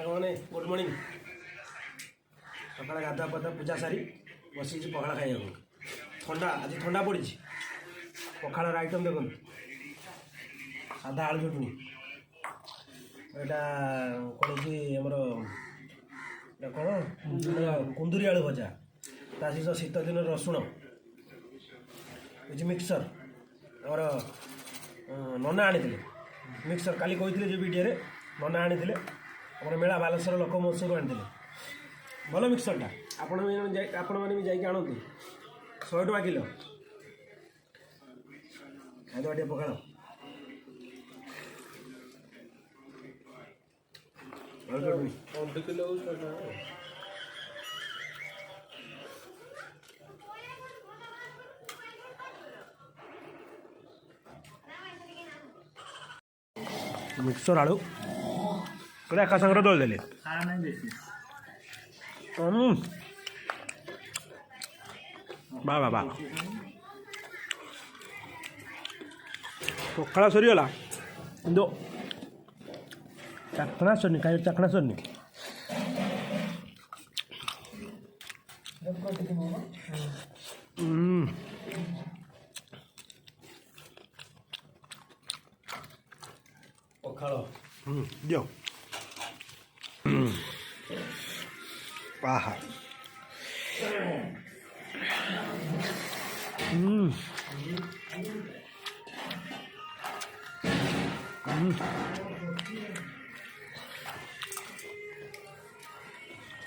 मैंने good morning सकाल गाधा पाधा पूजा सारी बस पखाड़ खाइए थंडा आज थंडा पड़ी पखाड़ आइटम देखो साधा आलू चटनी यहाँ कौन कि आमर कौन कुंदुरी आलू भजा ता सहित शीत दिन रसुण ये मिक्सर आमर नना आनी मिक्सर काली कही जो वीडियो नना आनी आम मेला बालेश्वर लोक महोत्सव आनी भल मिक्सरटा आपण मैंने भी जाकि आणतु 100 टका किलो खाइदे टे पखाड़ मिक्सर आलू पूरा एका सागर दल देले बा बाबा पखाड़ सरीगला कि चखना सरनी कहीं चखना सरनी पखाड़ दियो आहा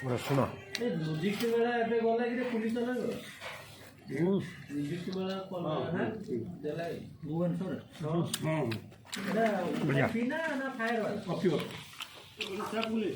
रसुण म्यूजिक मेला एबे गला कि पुलिस वाला म्यूजिक मेला कोन देला भुवनेश्वर बढ़िया पीना ना फायर वाला कॉफी वाला पुलिस